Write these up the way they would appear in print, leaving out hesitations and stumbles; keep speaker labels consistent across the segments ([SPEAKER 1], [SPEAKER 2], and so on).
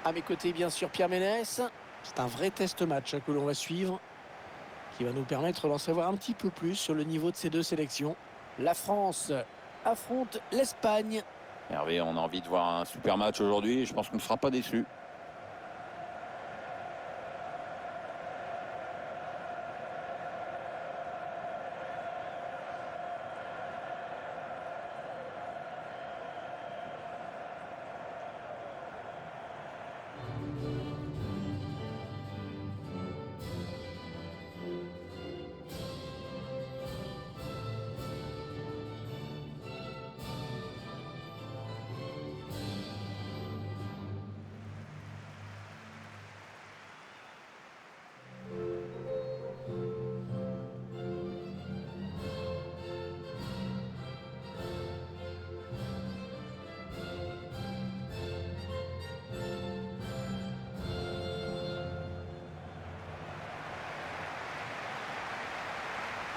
[SPEAKER 1] À mes côtés, bien sûr, Pierre Ménès. C'est un vrai test match que l'on va suivre, qui va nous permettre d'en savoir un petit peu plus sur le niveau de ces deux sélections. La France affronte l'Espagne.
[SPEAKER 2] Hervé, on a envie de voir un super match aujourd'hui et je pense qu'on ne sera pas déçus.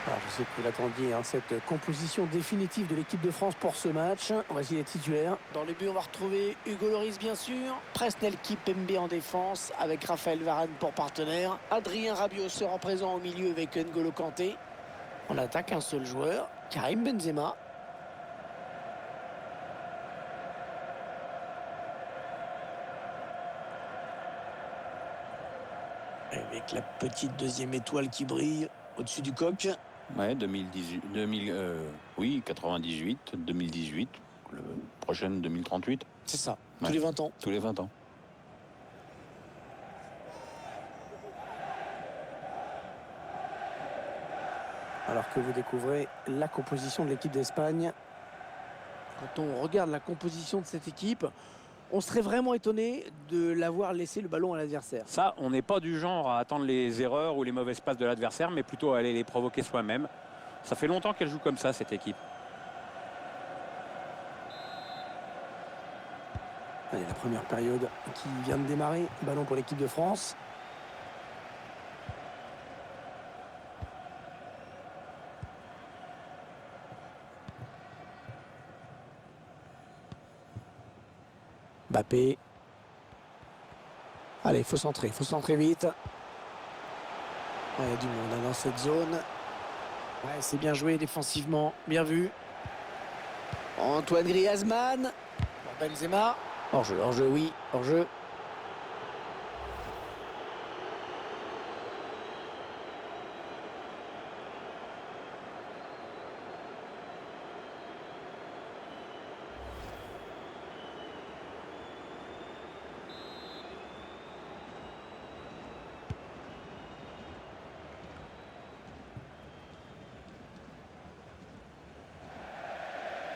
[SPEAKER 1] Alors, je sais que vous l'attendiez, cette composition définitive de l'équipe de France pour ce match. Voici les titulaires. Dans les buts, on va retrouver Hugo Lloris, bien sûr. Presnel Kimpembe en défense, avec Raphaël Varane pour partenaire. Adrien Rabiot sera présent au milieu avec N'Golo Kanté. On attaque un seul joueur, Karim Benzema. Avec la petite deuxième étoile qui brille au-dessus du coq.
[SPEAKER 2] Ouais, 2018, 98, 2018, le prochaine 2038.
[SPEAKER 1] C'est ça,
[SPEAKER 2] Ouais.
[SPEAKER 1] tous les 20 ans.
[SPEAKER 2] Tous les 20 ans.
[SPEAKER 1] Alors que vous découvrez la composition de l'équipe d'Espagne. Quand on regarde la composition de cette équipe, on serait vraiment étonné de l'avoir laissé le ballon à l'adversaire.
[SPEAKER 3] Ça, on n'est pas du genre à attendre les erreurs ou les mauvaises passes de l'adversaire, mais plutôt à aller les provoquer soi-même. Ça fait longtemps qu'elle joue comme ça, cette équipe.
[SPEAKER 1] Allez, la première période qui vient de démarrer. Ballon pour l'équipe de France. Mbappé. Allez, il faut centrer vite. Ouais, il y a du monde dans cette zone. Ouais, c'est bien joué défensivement, bien vu. Antoine Griezmann. Pour Benzema. Hors-jeu, oui, hors-jeu.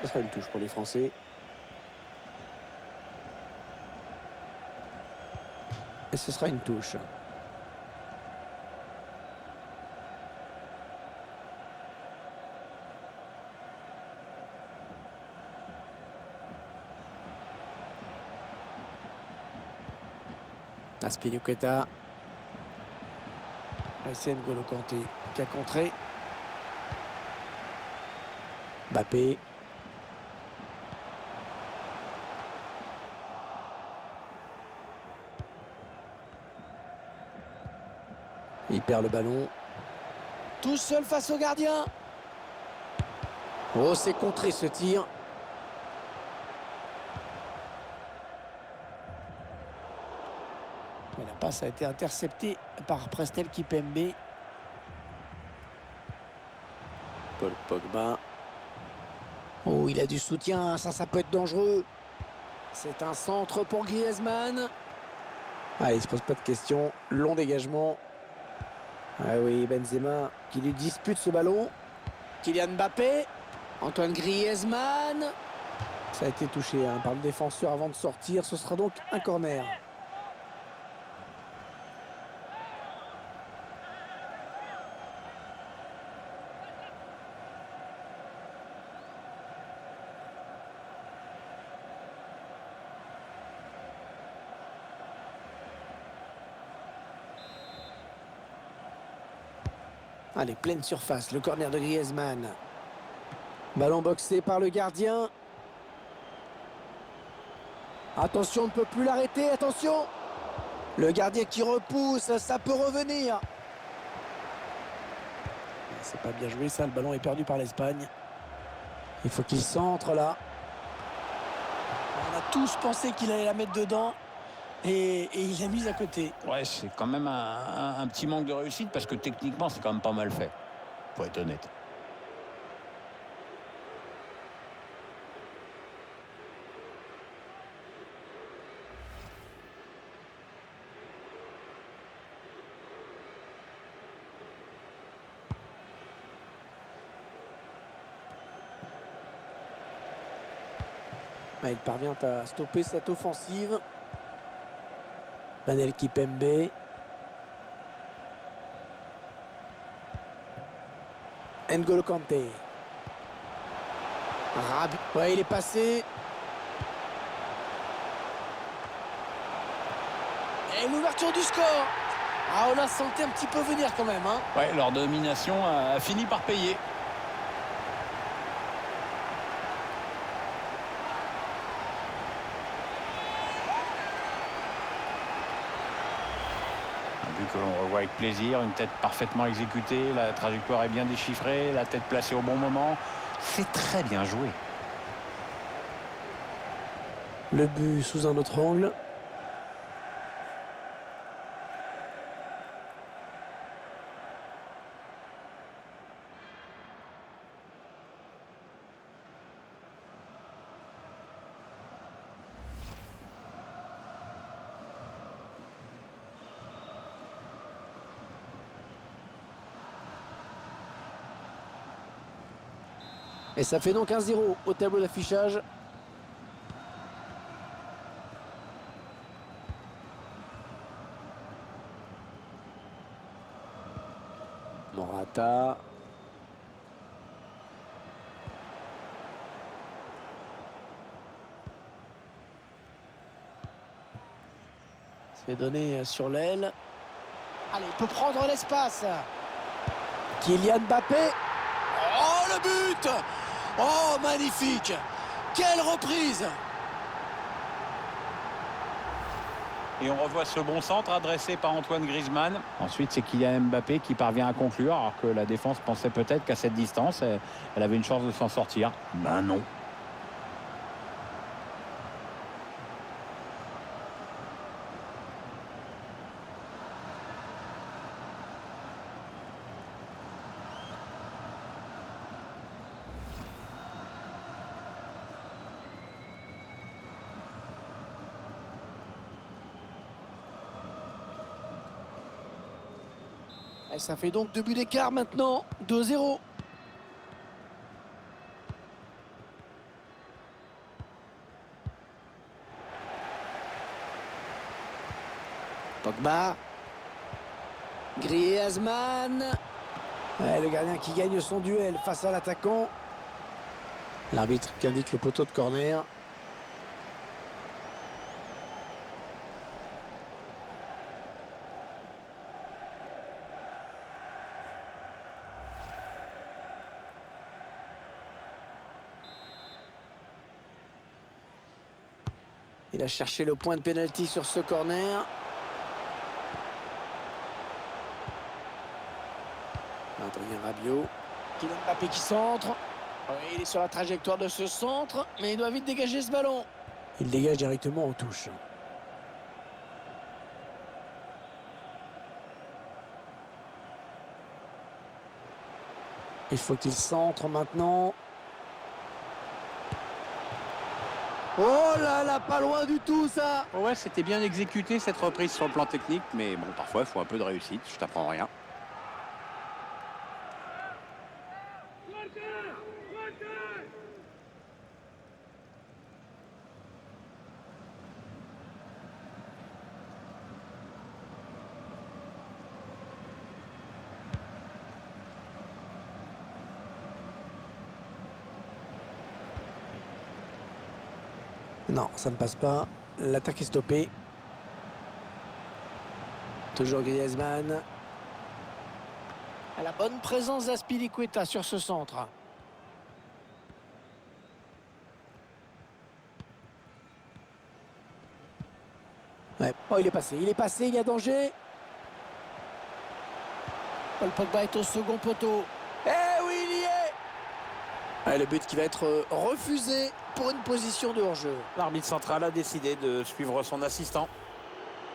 [SPEAKER 1] Ce sera une touche pour les Français. Et ce sera une touche. Azpilicueta. C'est N'Golo Kanté qui a contré. Mbappé. Il perd le ballon. Tout seul face au gardien. Oh, c'est contré ce tir. Mais la passe a été interceptée par Presnel Kimpembe. Paul Pogba. Oh, il a du soutien, ça peut être dangereux. C'est un centre pour Griezmann. Ah, il se pose pas de questions. Long dégagement. Ah oui, Benzema qui lui dispute ce ballon. Kylian Mbappé. Antoine Griezmann. Ça a été touché par le défenseur avant de sortir. Ce sera donc un corner. Allez, pleine surface, le corner de Griezmann. Ballon boxé par le gardien. Attention, on ne peut plus l'arrêter, attention. Le gardien qui repousse, ça peut revenir. C'est pas bien joué ça, le ballon est perdu par l'Espagne. Il faut qu'il centre là. On a tous pensé qu'il allait la mettre dedans. Et il l'a mise à côté.
[SPEAKER 2] Ouais, c'est quand même un petit manque de réussite parce que techniquement, c'est quand même pas mal fait. Faut être honnête.
[SPEAKER 1] Il parvient à stopper cette offensive. Manel Kipembe. N'Golo Kanté. Ouais, il est passé. Et l'ouverture du score. Ah, on l'a senti un petit peu venir quand même. Hein.
[SPEAKER 2] Ouais, leur domination a fini par payer. Un but que l'on revoit avec plaisir, une tête parfaitement exécutée, la trajectoire est bien déchiffrée, la tête placée au bon moment. C'est très bien joué.
[SPEAKER 1] Le but sous un autre angle. Et ça fait donc 1-0 au tableau d'affichage. Morata. C'est donné sur l'aile. Allez, il peut prendre l'espace. Kylian Mbappé. Oh, le but! Oh, magnifique! Quelle reprise!
[SPEAKER 2] Et on revoit ce bon centre adressé par Antoine Griezmann. Ensuite, c'est Kylian Mbappé qui parvient à conclure, alors que la défense pensait peut-être qu'à cette distance, elle avait une chance de s'en sortir. Ben non.
[SPEAKER 1] Et ça fait donc 2 buts d'écart maintenant. 2-0. Pogba. Griezmann. Ouais, le gardien qui gagne son duel face à l'attaquant. L'arbitre qui indique le poteau de corner. Il a cherché le point de pénalty sur ce corner. Adrien Rabiot. Kylian Mbappé qui centre. Oui, il est sur la trajectoire de ce centre, mais il doit vite dégager ce ballon. Il dégage directement aux touches. Il faut qu'il centre maintenant. Oh là là, pas loin du tout ça.
[SPEAKER 3] Ouais, c'était bien exécuté cette reprise sur le plan technique, mais bon, parfois il faut un peu de réussite, je t'apprends rien.
[SPEAKER 1] Non, ça ne passe pas. L'attaque est stoppée. Toujours Griezmann. À la bonne présence d'Azpilicueta sur ce centre. Ouais. Oh, il est passé, il y a danger. Paul Pogba est au second poteau. Eh oui, il y est. Ah, le but qui va être refusé pour une position de hors-jeu.
[SPEAKER 3] L'arbitre central a décidé de suivre son assistant.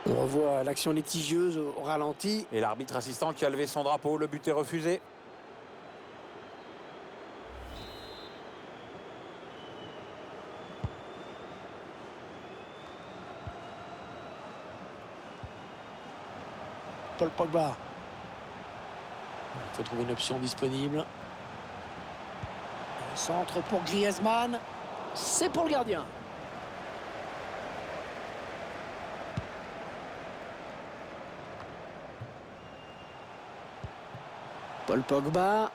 [SPEAKER 1] On revoit l'action litigieuse au ralenti.
[SPEAKER 3] Et l'arbitre assistant qui a levé son drapeau, le but est refusé.
[SPEAKER 1] Paul Pogba. Il faut trouver une option disponible. Un centre pour Griezmann. C'est pour le gardien. Paul Pogba.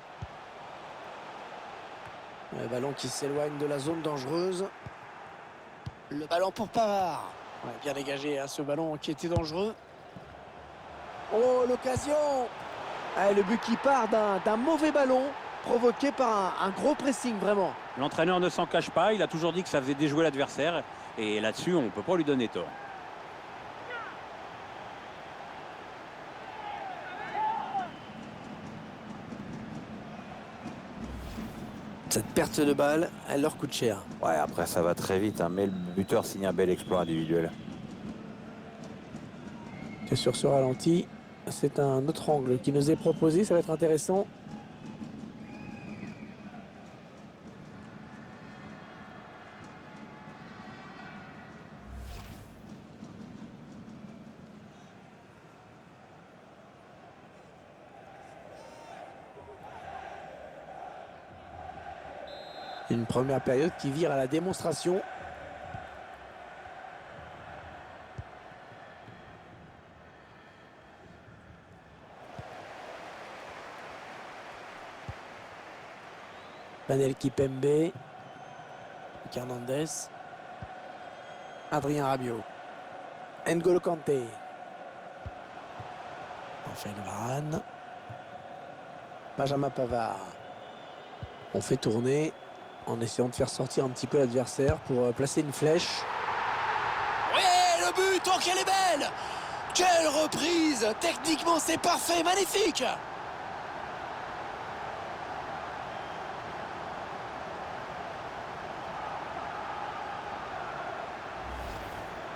[SPEAKER 1] Le ballon qui s'éloigne de la zone dangereuse. Le ballon pour Pavard. Ouais, bien dégagé, hein, ce ballon qui était dangereux. Oh, l'occasion! Ah, le but qui part d'un mauvais ballon provoqué par un gros pressing, vraiment.
[SPEAKER 3] L'entraîneur ne s'en cache pas, il a toujours dit que ça faisait déjouer l'adversaire. Et là-dessus, on ne peut pas lui donner tort.
[SPEAKER 1] Cette perte de balle, elle leur coûte cher.
[SPEAKER 3] Ouais, après ça va très vite, hein, mais le buteur signe un bel exploit individuel.
[SPEAKER 1] Et sur ce ralenti, c'est un autre angle qui nous est proposé, ça va être intéressant. Une première période qui vire à la démonstration. Panel Kipembe, Hernandez, Adrien Rabiot, N'Golo Kanté, Raphaël Varane, Benjamin Pavard. On fait tourner en essayant de faire sortir un petit peu l'adversaire pour placer une flèche. Oui, le but, oh qu'elle est belle! Quelle reprise! Techniquement, c'est parfait, magnifique!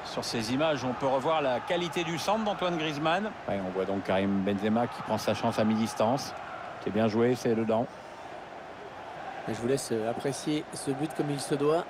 [SPEAKER 2] Sur ces images, on peut revoir la qualité du centre d'Antoine Griezmann. Ouais, on voit donc Karim Benzema qui prend sa chance à mi-distance. C'est bien joué, c'est dedans.
[SPEAKER 1] Et je vous laisse apprécier ce but comme il se doit.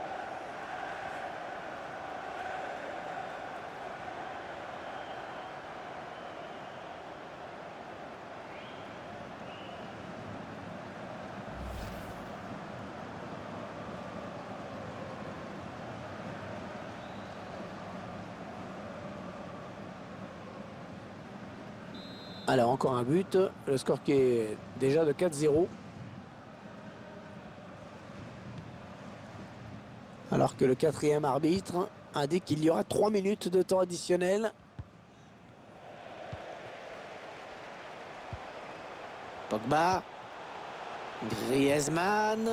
[SPEAKER 1] Alors encore un but, le score qui est déjà de 4-0. Alors que le quatrième arbitre indique qu'il y aura 3 minutes de temps additionnel. Pogba, Griezmann.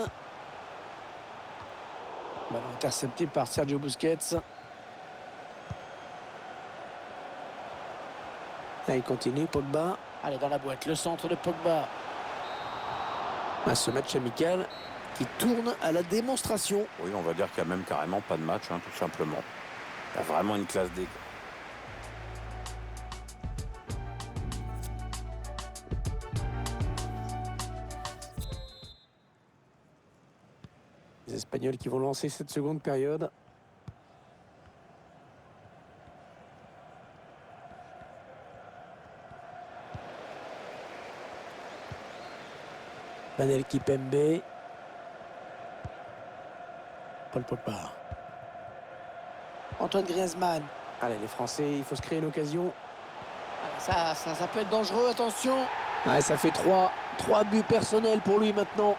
[SPEAKER 1] Ballon intercepté par Sergio Busquets. Là, il continue, Pogba. Allez, dans la boîte, le centre de Pogba. Ce match amical qui tourne à la démonstration.
[SPEAKER 3] Oui, on va dire qu'il n'y a même carrément pas de match, hein, tout simplement. Il y a vraiment une classe D.
[SPEAKER 1] Les Espagnols qui vont lancer cette seconde période. Panel Kipembe. Paul Pogba. Antoine Griezmann. Allez, les Français, il faut se créer une occasion. Ça peut être dangereux, attention. Ouais, ça fait 3 buts personnels pour lui maintenant.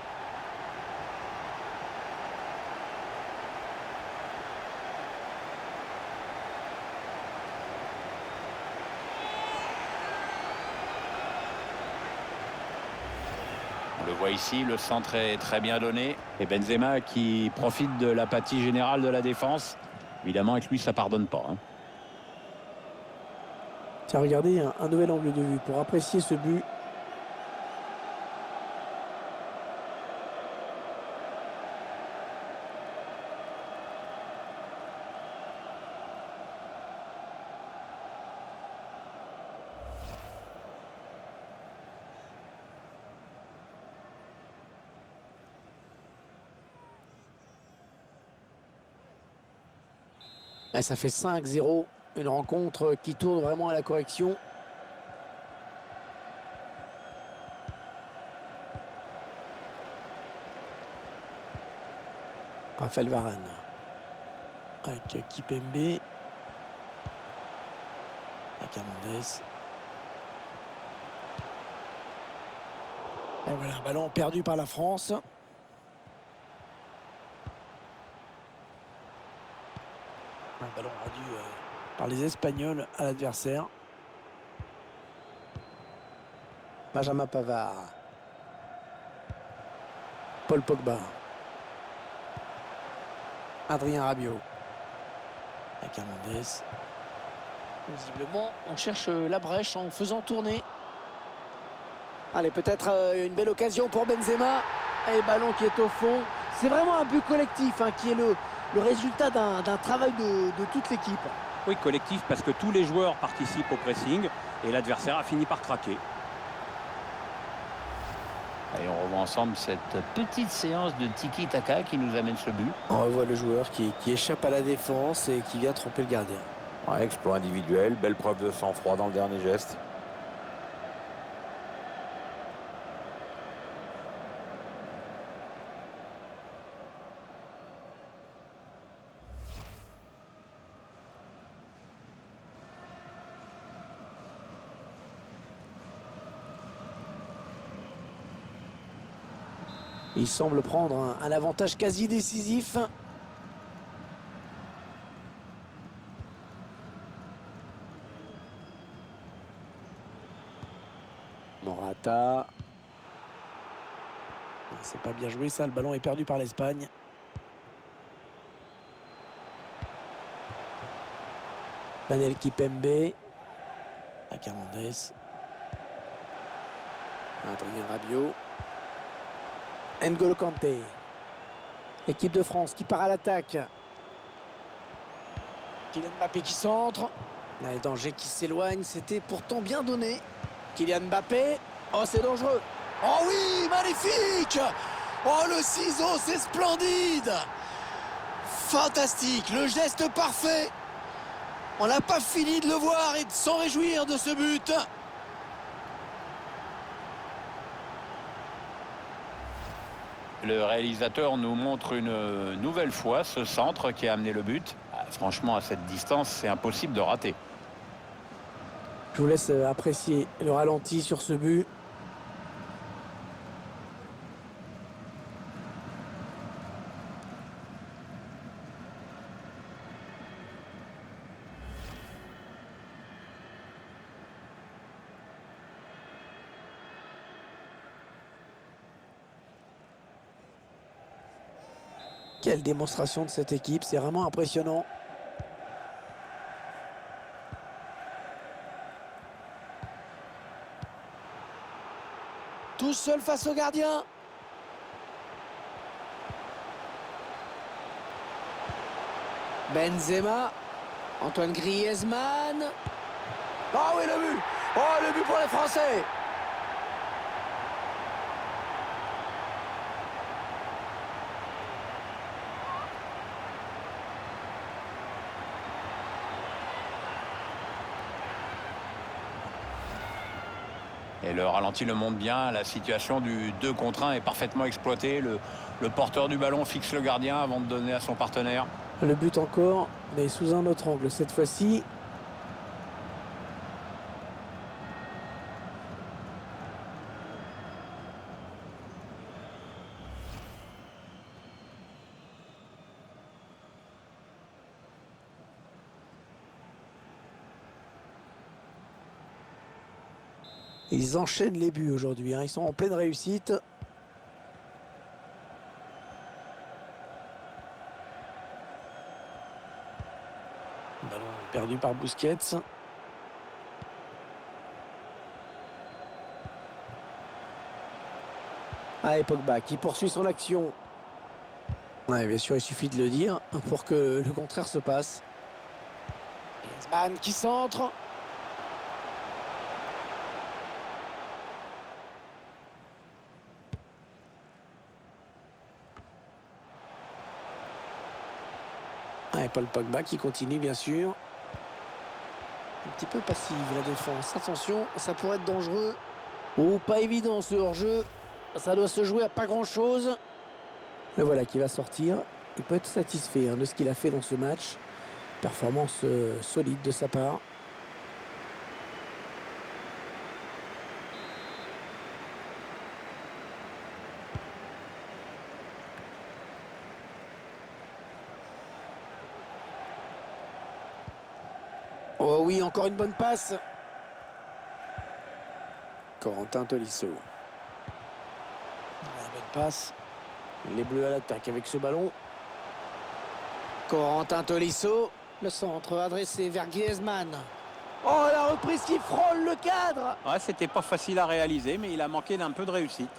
[SPEAKER 2] On le voit ici, le centre est très bien donné. Et Benzema qui profite de l'apathie générale de la défense. Évidemment, avec lui, ça pardonne pas, hein.
[SPEAKER 1] Tiens, regardez un nouvel angle de vue pour apprécier ce but. Et ça fait 5-0. Une rencontre qui tourne vraiment à la correction. Raphaël Varane. Avec Kipembe. Avec Hernandez. Et voilà, un ballon perdu par la France. Un ballon rendu par les Espagnols à l'adversaire. Benjamin Pavard. Paul Pogba. Adrien Rabiot. Avec Hernandez. Visiblement, on cherche la brèche en faisant tourner. Allez, peut-être une belle occasion pour Benzema. Et ballon qui est au fond. C'est vraiment un but collectif qui est le résultat d'un travail de toute l'équipe.
[SPEAKER 3] Oui, collectif parce que tous les joueurs participent au pressing et l'adversaire a fini par craquer.
[SPEAKER 2] Et on revoit ensemble cette petite séance de tiki-taka qui nous amène ce but.
[SPEAKER 1] On revoit le joueur qui échappe à la défense et qui vient tromper le gardien.
[SPEAKER 4] Ouais, exploit individuel, belle preuve de sang-froid dans le dernier geste.
[SPEAKER 1] Il semble prendre un avantage quasi décisif. Morata. C'est pas bien joué ça, le ballon est perdu par l'Espagne. Daniel Kipembe. Avec Hernandez. Adrien Rabiot. N'Golo Kanté. L'équipe de France qui part à l'attaque. Kylian Mbappé qui centre. Les dangers qui s'éloignent, c'était pourtant bien donné. Kylian Mbappé. Oh, c'est dangereux. Oh oui, magnifique. Oh, le ciseau, c'est splendide. Fantastique, le geste parfait. On n'a pas fini de le voir et de s'en réjouir de ce but.
[SPEAKER 2] Le réalisateur nous montre une nouvelle fois ce centre qui a amené le but. Franchement, à cette distance, c'est impossible de rater.
[SPEAKER 1] Je vous laisse apprécier le ralenti sur ce but. Quelle démonstration de cette équipe, c'est vraiment impressionnant. Tout seul face au gardien. Benzema. Antoine Griezmann. Oh oui, le but. Oh, le but pour les Français.
[SPEAKER 2] Et le ralenti le montre bien. La situation du 2 contre 1 est parfaitement exploitée. Le porteur du ballon fixe le gardien avant de donner à son partenaire.
[SPEAKER 1] Le but encore, mais sous un autre angle cette fois-ci. Ils enchaînent les buts aujourd'hui. Ils sont en pleine réussite. Ballon perdu par Busquets. Allez, Pogba qui poursuit son action. Ouais, bien sûr, il suffit de le dire pour que le contraire se passe. Griezmann qui centre. Ouais, Paul Pogba qui continue, bien sûr. Un petit peu passive la défense. Attention, ça pourrait être dangereux. Oh, pas évident ce hors-jeu. Ça doit se jouer à pas grand-chose. Le voilà qui va sortir. Il peut être satisfait de ce qu'il a fait dans ce match. Performance solide de sa part. Oh oui, encore une bonne passe. Corentin Tolisso. La bonne passe. Les Bleus à l'attaque avec ce ballon. Corentin Tolisso. Le centre adressé vers Griezmann. Oh, la reprise qui frôle le cadre.
[SPEAKER 3] Ouais, c'était pas facile à réaliser, mais il a manqué d'un peu de réussite.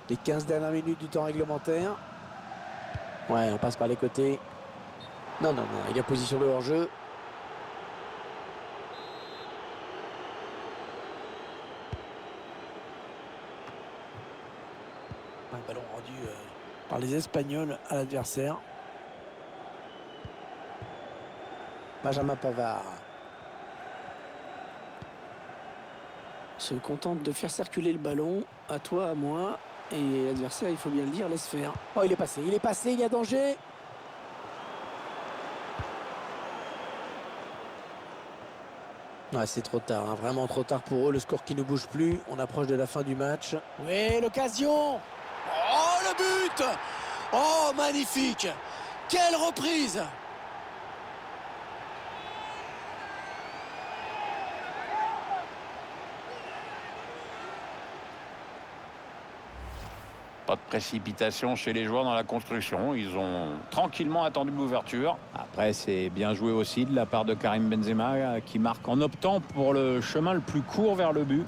[SPEAKER 1] Les 15 dernières minutes du temps réglementaire. Ouais, on passe par les côtés. Non, non, non, il a position de hors-jeu. Un ballon rendu par les Espagnols à l'adversaire. Benjamin Pavard se contente de faire circuler le ballon. À toi, à moi. Et l'adversaire, il faut bien le dire, laisse faire. Oh, il est passé, il y a danger. Ouais, c'est trop tard, hein, vraiment trop tard pour eux. Le score qui ne bouge plus. On approche de la fin du match. Oui, l'occasion. Oh, le but. Oh, magnifique. Quelle reprise.
[SPEAKER 2] Pas de précipitation chez les joueurs dans la construction. Ils ont tranquillement attendu l'ouverture. Après, c'est bien joué aussi de la part de Karim Benzema qui marque en optant pour le chemin le plus court vers le but.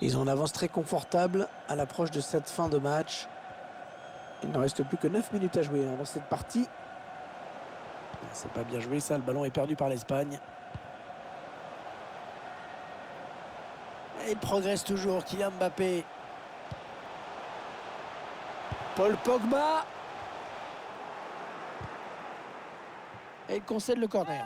[SPEAKER 1] Ils ont une avance très confortable à l'approche de cette fin de match. Il ne reste plus que 9 minutes à jouer dans cette partie. C'est pas bien joué ça, le ballon est perdu par l'Espagne. Il progresse toujours, Kylian Mbappé. Paul Pogba. Et il concède le corner.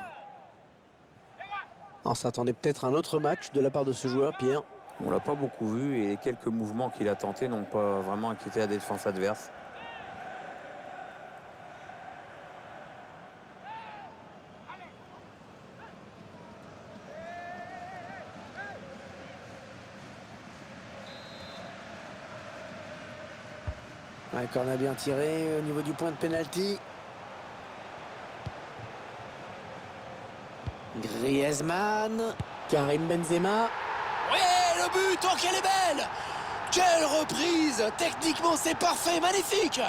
[SPEAKER 1] On s'attendait peut-être à un autre match de la part de ce joueur, Pierre.
[SPEAKER 4] On l'a pas beaucoup vu et les quelques mouvements qu'il a tentés n'ont pas vraiment inquiété la défense adverse.
[SPEAKER 1] Ouais, corner bien tiré au niveau du point de pénalty. Griezmann. Karim Benzema. Ouais, le but, oh qu'elle est belle. Quelle reprise. Techniquement, c'est parfait, magnifique.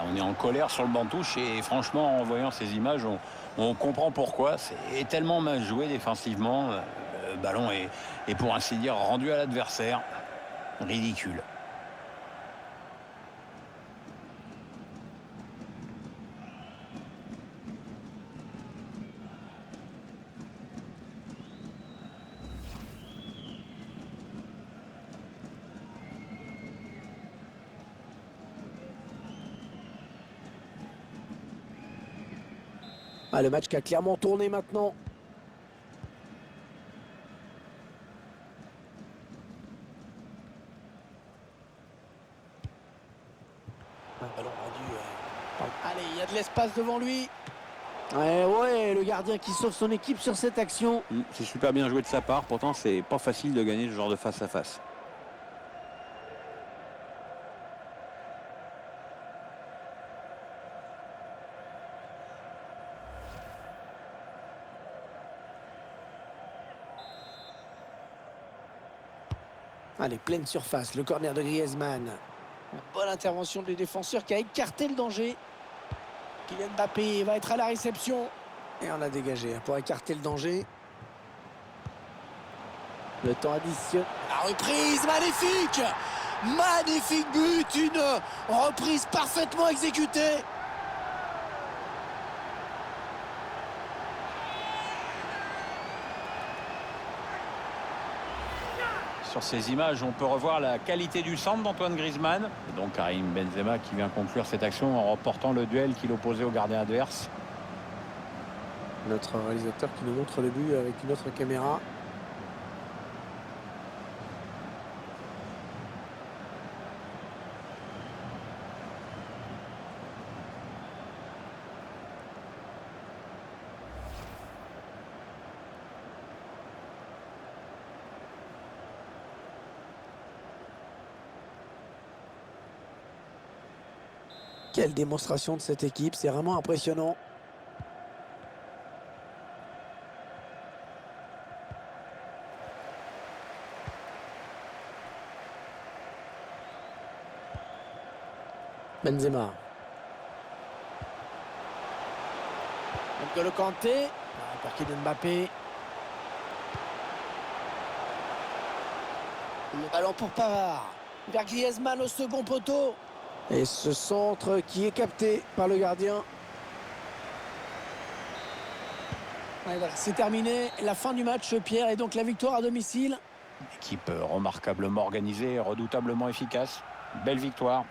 [SPEAKER 2] On est en colère sur le banc touche et franchement, en voyant ces images, on comprend pourquoi. C'est tellement mal joué défensivement. Le ballon est pour ainsi dire rendu à l'adversaire. Ridicule.
[SPEAKER 1] Ah, le match qui a clairement tourné maintenant. Un ballon rendu. Allez, il y a de l'espace devant lui. Ouais, le gardien qui sauve son équipe sur cette action.
[SPEAKER 3] C'est super bien joué de sa part. Pourtant, c'est pas facile de gagner ce genre de face-à-face.
[SPEAKER 1] Allez, pleine surface, le corner de Griezmann. Bonne intervention du défenseur qui a écarté le danger. Kylian Mbappé va être à la réception. Et on a dégagé pour écarter le danger. Le temps additionne. La reprise, magnifique! Magnifique but, une reprise parfaitement exécutée.
[SPEAKER 2] Sur ces images, on peut revoir la qualité du centre d'Antoine Griezmann. Et donc Karim Benzema qui vient conclure cette action en remportant le duel qu'il opposait au gardien adverse.
[SPEAKER 1] Notre réalisateur qui nous montre le but avec une autre caméra. Quelle démonstration de cette équipe, c'est vraiment impressionnant. Benzema. N'Golo Kanté. Pour Kylian Mbappé. Le ballon pour Pavard. Vers Griezmann au second poteau. Et ce centre qui est capté par le gardien. Voilà, c'est terminé. La fin du match, Pierre, et donc la victoire à domicile.
[SPEAKER 2] Équipe remarquablement organisée, redoutablement efficace. Belle victoire.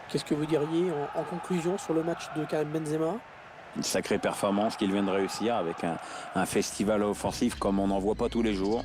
[SPEAKER 1] Qu'est-ce que vous diriez en conclusion sur le match de Karim Benzema?
[SPEAKER 3] Une sacrée performance qu'il vient de réussir avec un festival offensif comme on n'en voit pas tous les jours.